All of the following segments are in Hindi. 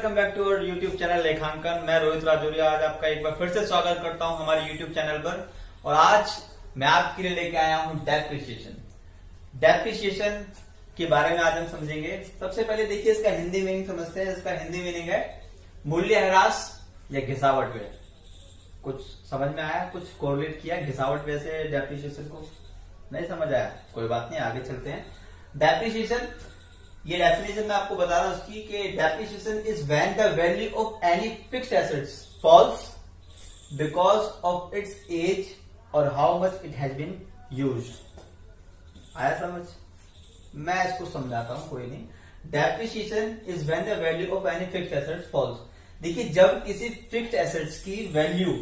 Welcome back to our YouTube channel लेखांकन। मैं रोहित राजौरिया आज आपका एक बार फिर से स्वागत करता हूं हमारे यूट्यूब चैनल पर। और आज मैं आपके लिए लेके आया हूं डेप्रिसिएशन। डेप्रिसिएशन के बारे में आज हम समझेंगे। सबसे पहले देखिए इसका हिंदी मीनिंग समझते हैं। इसका हिंदी मीनिंग है मूल्यह्रास या घिसावट व्यय। कुछ समझ में आया? कुछ कोरिलेट किया घिसावट व्यय से डेप्रिसिएशन को? नहीं समझ आया? कोई बात नहीं, आगे चलते हैं। डेप्रिसिएशन, ये डेफिनेशन मैं आपको बता रहा हूं उसकी कि depreciation is when the value of any fixed assets falls because of its age और how much it has been used. आया समझ? मैं इसको समझाता हूं, कोई नहीं। Depreciation is when the value of any fixed assets falls. देखिए, जब किसी फिक्स्ड एसेट्स की वैल्यू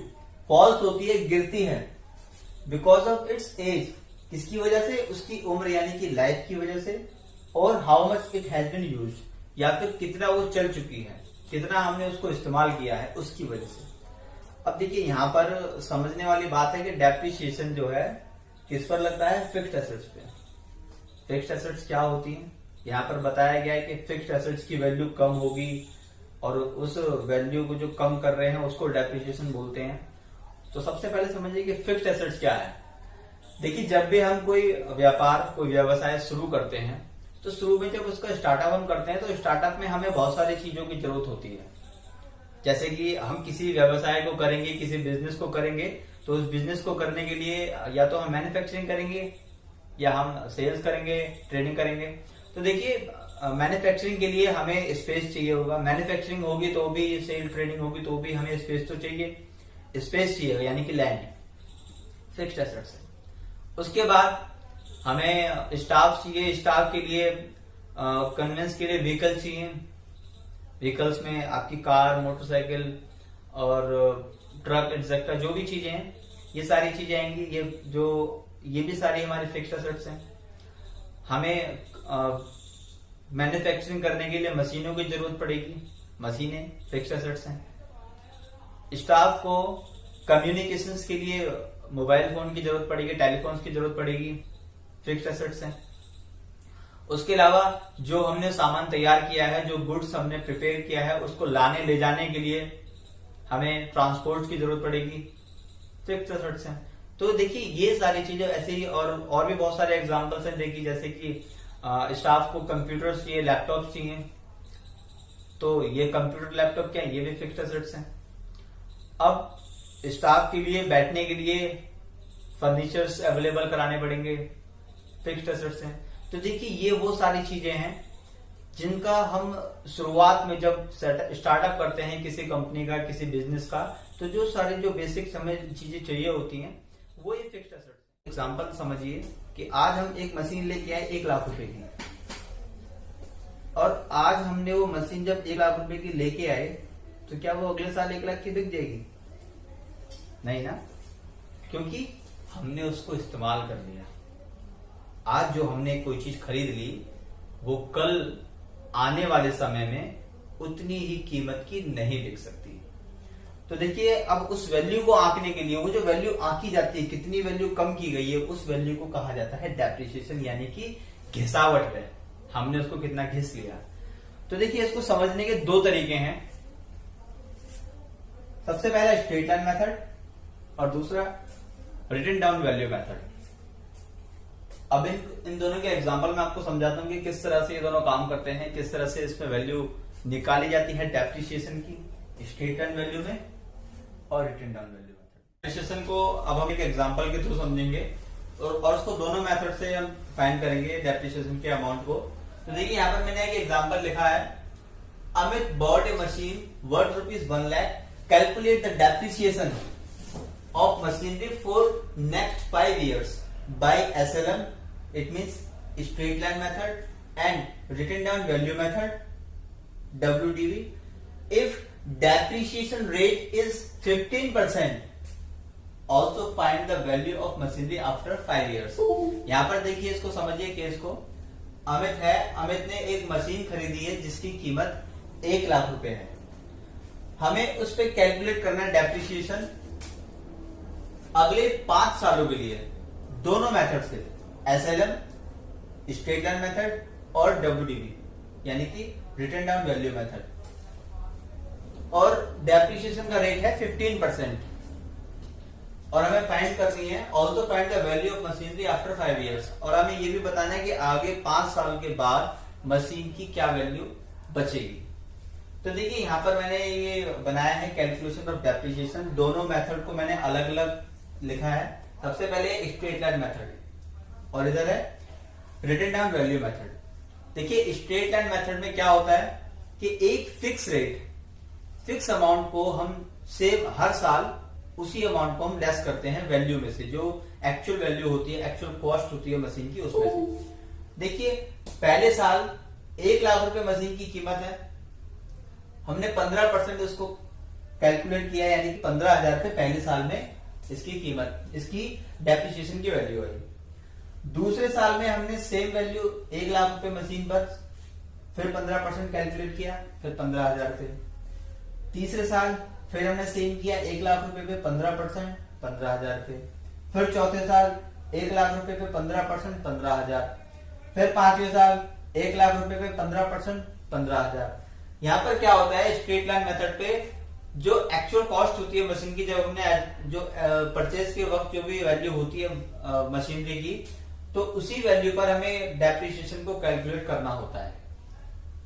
फॉल्स होती है, गिरती है, बिकॉज ऑफ इट्स एज, किसकी वजह से? उसकी उम्र यानी कि लाइफ की वजह से, और how much it has been used, या फिर कितना वो चल चुकी है, कितना हमने उसको इस्तेमाल किया है, उसकी वजह से। अब देखिए यहां पर समझने वाली बात है कि डेप्रिसिएशन जो है किस पर लगता है? फिक्स्ड एसेट्स पे। फिक्स्ड एसेट्स क्या होती हैं? यहां पर बताया गया है कि फिक्स्ड एसेट्स की वैल्यू कम होगी और उस वैल्यू को जो कम कर रहे हैं उसको डेप्रिसिएशन बोलते हैं। तो सबसे पहले समझिए कि फिक्स्ड एसेट्स क्या है। देखिए, जब भी हम कोई व्यापार, कोई व्यवसाय शुरू करते हैं तो शुरू में जब उसका स्टार्टअप हम करते हैं तो स्टार्टअप में हमें बहुत सारी चीजों की जरूरत होती है। जैसे कि हम किसी व्यवसाय को करेंगे, किसी बिजनेस को करेंगे, तो उस बिजनेस को करने के लिए या तो हम मैन्युफैक्चरिंग करेंगे या हम सेल्स करेंगे, ट्रेडिंग करेंगे। तो देखिए, मैन्युफैक्चरिंग के लिए हमें स्पेस चाहिए होगा। मैन्युफैक्चरिंग होगी तो भी, सेल ट्रेडिंग होगी तो भी हमें स्पेस तो चाहिए, स्पेस चाहिए यानी कि लैंड, फिक्स्ड एसेट्स। उसके बाद हमें स्टाफ चाहिए, स्टाफ के लिए कन्वेंस के लिए व्हीकल चाहिए। व्हीकल्स में आपकी कार, मोटरसाइकिल और ट्रक एक्सेट्रा जो भी चीजें हैं, ये सारी चीजें आएंगी। ये भी सारी हमारी फिक्स्ड एसेट्स हैं। हमें मैन्युफैक्चरिंग करने के लिए मशीनों की जरूरत पड़ेगी, मशीनें फिक्स्ड एसेट्स हैं। स्टाफ को कम्युनिकेशंस के लिए मोबाइल फोन की जरूरत पड़ेगी, टेलीफोन्स की जरूरत पड़ेगी, फिक्स्ड एसेट्स हैं। उसके अलावा जो हमने सामान तैयार किया है, जो गुड्स हमने प्रिपेयर किया है, उसको लाने ले जाने के लिए हमें ट्रांसपोर्ट की जरूरत पड़ेगी, फिक्स्ड एसेट्स हैं। तो देखिए, ये सारी चीजें ऐसे ही और भी बहुत सारे एग्जांपल्स हैं। देखिए, जैसे कि स्टाफ को कंप्यूटर्स चाहिए, लैपटॉप चाहिए, तो ये कंप्यूटर लैपटॉप क्या है? ये भी फिक्स्ड एसेट्स हैं। अब स्टाफ के लिए बैठने के लिए फर्नीचर्स अवेलेबल कराने पड़ेंगे, फिक्स्ड एसेट्स हैं। तो देखिए, ये वो सारी चीजें हैं जिनका हम शुरुआत में जब स्टार्टअप करते हैं किसी कंपनी का, किसी बिजनेस का, तो जो सारी जो बेसिक हमें चीजें चाहिए होती हैं वो ये फिक्स्ड एसेट्स। एग्जांपल समझिए कि आज हम एक मशीन लेके आए 1 लाख रुपए की, और आज हमने वो मशीन जब 1 लाख रुपए की लेके आए तो क्या वो अगले साल 1 लाख की बिक जाएगी? नहीं ना, क्योंकि हमने उसको इस्तेमाल कर लिया। आज जो हमने कोई चीज खरीद ली वो कल आने वाले समय में उतनी ही कीमत की नहीं बिक सकती। तो देखिए, अब उस वैल्यू को आंकने के लिए वो जो वैल्यू आंकी जाती है, कितनी वैल्यू कम की गई है, उस वैल्यू को कहा जाता है डेप्रिसिएशन, यानी कि घिसावट है। हमने उसको कितना घिस लिया। तो देखिए, इसको समझने के 2 तरीके हैं। सबसे पहला स्ट्रेट लाइन मेथड और दूसरा रिटन डाउन वैल्यू मेथड। अब इन दोनों के एग्जांपल मैं आपको समझाता हूं कि किस तरह से ये दोनों काम करते हैं, किस तरह से इसमें वैल्यू निकाली जाती है डेप्रिसिएशन की, स्ट्रेट लाइन वैल्यू में और written down value method. Depreciation को अब हम एक एग्जांपल के थ्रू समझेंगे और उसको दोनों मेथड से हम फाइंड करेंगे डेप्रिसिएशन के अमाउंट को। तो देखिए, यहाँ पर मैंने एक एग्जाम्पल लिखा है, Amit bot A machine worth ₹1 lakh, calculate the depreciation of machinery for next 5 years by SLM, it means straight line method, and written down value method, WDV. If depreciation rate is 15%, also find the value of machinery after 5 years. यहाँ पर देखिए, इसको समझिए केस को। अमित है, अमित ने एक मशीन खरीदी है जिसकी कीमत 1 लाख रुपए है। हमें उस पर कैलकुलेट करना है डेप्रिसिएशन अगले 5 सालों के लिए, दोनों मेथड से, SLM स्ट्रेट लाइन मेथड और WDV यानी कि रिटन डाउन वैल्यू मेथड। और डेप्रिसिएशन का रेट है 15%। और हमें फाइंड करनी है also find the value of machinery after 5 years, और हमें ये भी बताना है कि आगे 5 साल के बाद मशीन की क्या वैल्यू बचेगी। तो देखिए यहाँ पर मैंने ये बनाया है कैलकुलेशन ऑफ डेप्रिसिएशन। दोनों मेथड को मैंने अलग अलग लिखा है। सबसे पहले स्ट्रेट लाइन मेथड और इधर है रिटन डाउन वैल्यू मेथड। देखिए स्ट्रेट लाइन मेथड में क्या होता है कि एक फिक्स रेट, फिक्स अमाउंट को हम सेव हर साल उसी अमाउंट को हम लेस करते हैं वैल्यू में से, जो एक्चुअल वैल्यू होती है, एक्चुअल कॉस्ट होती है मशीन की, उसमें से। देखिए पहले साल 1 लाख रुपए मशीन की कीमत है, हमने 15% उसको कैलकुलेट किया, यानी कि 15,000 रुपए पहले साल में इसकी कीमत, इसकी डेप्रिसिएशन की वैल्यू आई। दूसरे साल में हमने सेम वैल्यू 1 लाख रुपए मशीन पर, फिर 15% कैलकुलेट किया, फिर 15,000 रुपए। तीसरे साल फिर हमने सेम किया 1 लाख रुपए पे 15%, 15,000 रुपए। फिर चौथे साल 1 लाख रुपए पे 15%, 15,000। फिर पांचवें साल 1 लाख रुपए पे 15%, 15,000। यहाँ पर क्या होता है स्ट्रेट लाइन मेथड पे, जो एक्चुअल कॉस्ट होती है मशीन की, जब हमने जो परचेज के वक्त जो भी वैल्यू होती है मशीनरी की, तो उसी वैल्यू पर हमें डेप्रिसिएशन को कैलकुलेट करना होता है।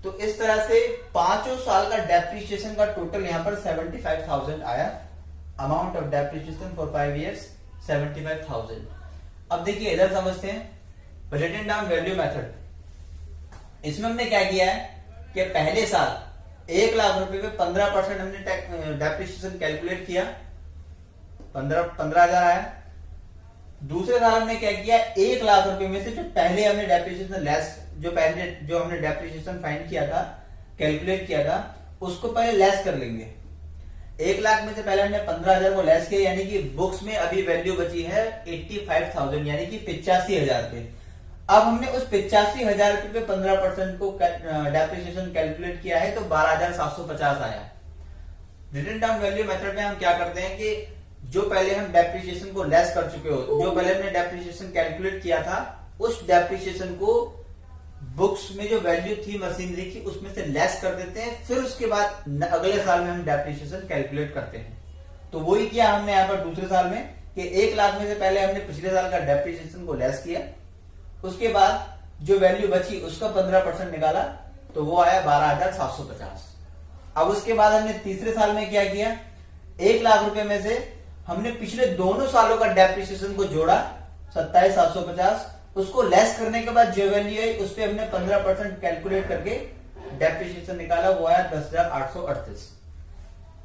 तो इस तरह से 5 साल का डेप्रिसिएशन का टोटल यहाँ पर 75,000 आया। Amount of depreciation for 5 years 75,000। अब देखिए इधर समझते हैं रिटन डाउन वैल्यू मेथड। इसमें हमने क्या किया है कि पहले साल 1 लाख रुपए पे 15% हमने डेप्रिसिएशन कैलकुलेट किया, 15,000 आया। दूसरे साल हमने क्या किया, 1 लाख रुपए में से जो पहले हमने डेप्रिसिएशन लेस, जो हमने डेप्रिसिएशन फाइंड किया था, कैलकुलेट किया था, उसको पहले लेस कर लेंगे। 1 लाख में से पहले हमने 15,000 को लेस किया, यानी कि बुक्स में अभी वैल्यू बची है 85,000, यानी कि 85,000 रुपए। अब हमने उस 85,000 रुपए पे 15% को डेप्रिसिएशन कैलकुलेट किया है, तो 12,750 आया। रिटन डाउन वैल्यू मेथड में हम क्या करते हैं कि जो पहले हम डेप्रिसिएशन को लेस कर चुके हो, जो पहले हमने डेप्रिसिएशन कैलकुलेट किया था, उस डेप्रिसिएशन को बुक्स में जो वैल्यू थी मशीनरी की उसमें से लेस कर देते हैं, फिर उसके बाद अगले साल में हम डेप्रिसिएशन कैलकुलेट करते हैं। तो वही किया हमने यहाँ पर दूसरे साल में कि 1 लाख में से पहले हमने पिछले साल का डेप्रिसिएशन को लेस किया, उसके बाद जो वैल्यू बची उसका 15% निकाला, तो वो आया 12,750। अब उसके बाद हमने तीसरे साल में क्या किया, 1 लाख रुपए में से हमने पिछले दोनों सालों का डेप्रिसिएशन को जोड़ा 27,750, उसको लेस करने के बाद जो वैल्यू आई उस पर हमने 15% कैलकुलेट करके डेप्रिसिएशन निकाला, वो आया 10,838।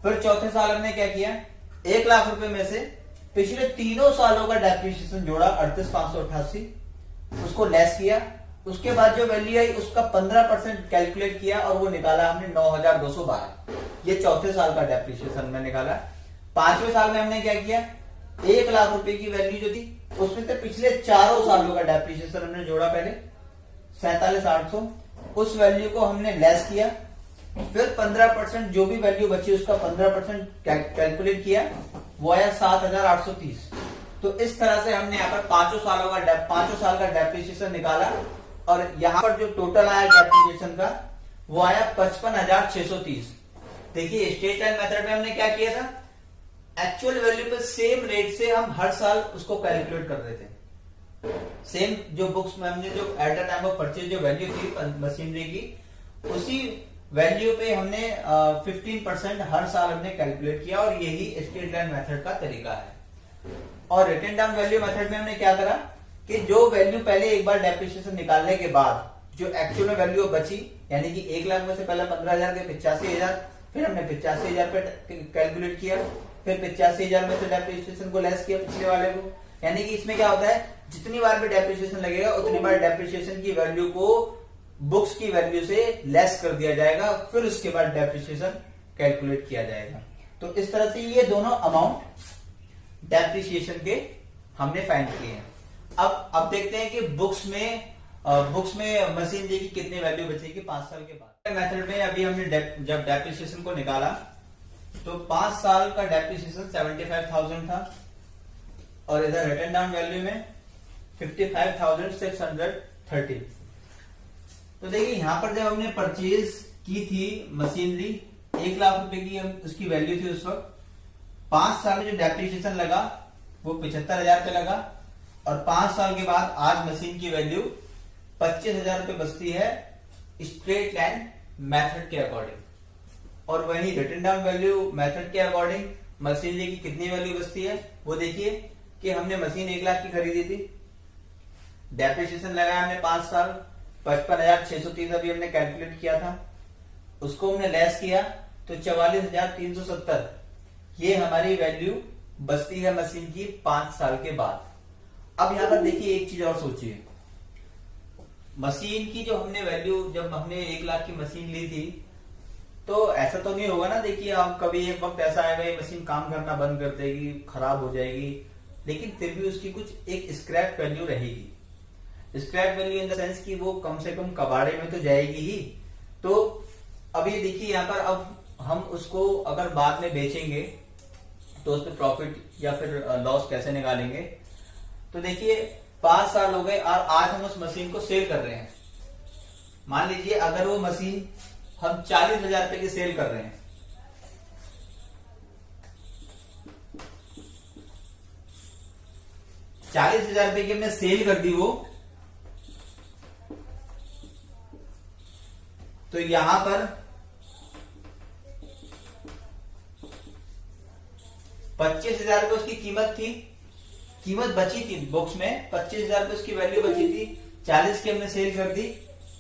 फिर चौथे साल हमने क्या किया, 1 लाख रुपए में से पिछले तीनों सालों का डेप्रिसिएशन जोड़ा 38,588, उसको लेस किया, उसके बाद जो वैल्यू आई उसका 15% कैलकुलेट किया और वो निकाला हमने 9,212। ये चौथे साल का डेप्रिसिएशन में निकाला। पांचवें साल में हमने क्या किया, 1 लाख रुपए की वैल्यू जो थी उसमें से पिछले चारों सालों का डेप्रिसिएशन हमने जोड़ा, पहले 47,800, उस वैल्यू को हमने लेस किया, फिर 15% जो भी वैल्यू बची उसका 15% कैलकुलेट किया, वो आया 7,830। तो इस तरह से हमने यहाँ पर 5 साल का डेप्रिसिएशन निकाला, और यहाँ पर जो टोटल आया डेप्रिसिएशन का वो आया 55,630। देखिए स्ट्रेट लाइन मेथड में हमने क्या किया था, एक्चुअल वैल्यू पे सेम रेट से हम हर साल उसको कैलकुलेट कर रहे थे। सेम जो बुक्स में हमने जो at the time of purchase जो वैल्यू थी मशीनरी की, उसी वैल्यू पे हमने 15% हर साल हमने कैलकुलेट किया, और यही स्ट्रेट लाइन मेथड का तरीका है। और रिटन डाउन वैल्यू मेथड में हमने क्या करा कि जो वैल्यू पहले एक बार डेप्रिसिएशन निकालने के बाद जो एक्चुअल में वैल्यू बची, यानी कि 1 लाख में से पहले 15,000 के 85,000, फिर हमने 85,000 पे कैलकुलेट किया, फिर 85,000 में से डेप्रिसिएशन को लेस किया पिछले वाले को, यानी कि इसमें क्या होता है, जितनी बार भी डेप्रिसिएशन लगेगा उतनी बार डेप्रिसिएशन की वैल्यू को बुक्स की वैल्यू से लेस कर दिया जाएगा, फिर उसके बाद डेप्रिसिएशन कैलकुलेट किया जाएगा। तो इस तरह से ये दोनों अमाउंट डेप्रिसिएशन के हमने फाइंड किए हैं। अब देखते हैं कि बुक्स में मशीनरी की कितनी वैल्यू बचेगी 5 साल के बाद। मेथड में अभी हमने जब डेप्रिसिएशन को निकाला तो 5 साल का डेप्रिसिएशन 75,000 था, और इधर रिटन डाउन वैल्यू में 55,630। तो देखिए यहां पर जब हमने परचेज की थी मशीनरी 1,00,000 रुपए की उसकी वैल्यू थी उस वक्त। 5 साल में जो डेप्रिसिएशन लगा वो 75,000 रुपये लगा, और 5 साल के बाद आज मशीन की वैल्यू 25,000 रुपये बचती है स्ट्रेट लाइन मेथड के अकॉर्डिंग। और वही रिटन डाउन वैल्यू मेथड के अकॉर्डिंग मशीन की कितनी वैल्यू बचती है वो देखिए कि हमने मशीन 1,00,000 की खरीदी थी, डेप्रिसिएशन लगाया हमने 5 साल, 55,630 अभी हमने कैलकुलेट किया था, उसको हमने लेस किया तो 44,370 ये हमारी वैल्यू बचती है मशीन की 5 साल के बाद। अब यहां पर देखिए एक चीज और सोचिए, मशीन की जो हमने वैल्यू, जब हमने 1,00,000 की मशीन ली थी तो ऐसा तो नहीं होगा ना, देखिए हम कभी एक वक्त ऐसा आएगा ये मशीन काम करना बंद कर देगी, खराब हो जाएगी, लेकिन फिर भी उसकी कुछ एक स्क्रैप वैल्यू रहेगी। Scrap value in the sense कि वो कम से कम कबाड़े में तो जाएगी ही। तो अब ये देखिए यहाँ पर, अब हम उसको अगर बाद में बेचेंगे तो उस पर प्रॉफिट या फिर लॉस कैसे निकालेंगे। तो देखिए 5 साल हो गए और आज हम उस मशीन को सेल कर रहे हैं। मान लीजिए अगर वो मशीन हम 40,000 रुपए की सेल कर रहे हैं, ₹40,000 की हमने सेल कर दी वो, तो यहां पर 25,000 रुपए उसकी कीमत थी, कीमत बची थी बुक्स में, 25,000 रुपए उसकी वैल्यू बची थी, 40 की हमने सेल कर दी,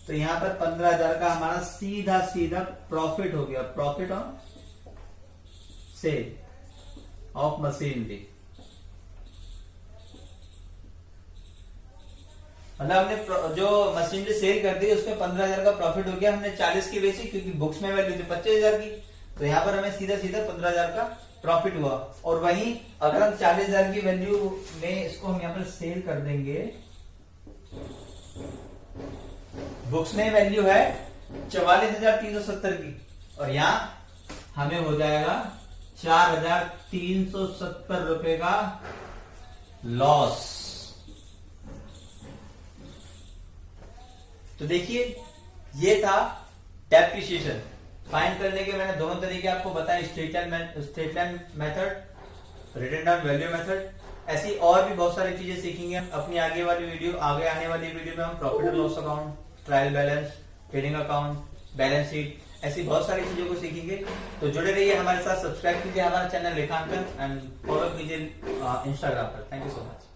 तो यहां पर 15,000 का हमारा सीधा सीधा प्रॉफिट हो गया, profit on sale of machinery. मतलब हमने जो मशीनरी सेल कर दी उसमें 15,000 का प्रॉफिट हो गया, हमने 40 की बेची क्योंकि बुक्स में वैल्यू थी 25,000 की, तो यहां पर हमें सीधा सीधा 15,000 का प्रॉफिट हुआ। और वहीं अगर हम 40,000 की वैल्यू में इसको हम यहां पर सेल कर देंगे, बुक्स में वैल्यू है 44,370 की, और यहां हमें हो जाएगा 4,370 रुपए का लॉस। तो देखिए ये था डेप्रिसिएशन। फाइंड करने के मैंने दोनों तरीके आपको बताए, straight line method, written down value method. ऐसी और भी बहुत सारी चीजें सीखेंगे अपनी आगे आने वाली वीडियो में हम profit and loss account, trial balance, trading account, balance sheet, ऐसी बहुत सारी चीजों को सीखेंगे। तो जुड़े रहिए हमारे साथ, सब्सक्राइब कीजिए हमारा चैनल लेखांकन एंड फॉलो कीजिए इंस्टाग्राम पर। Thank you so much.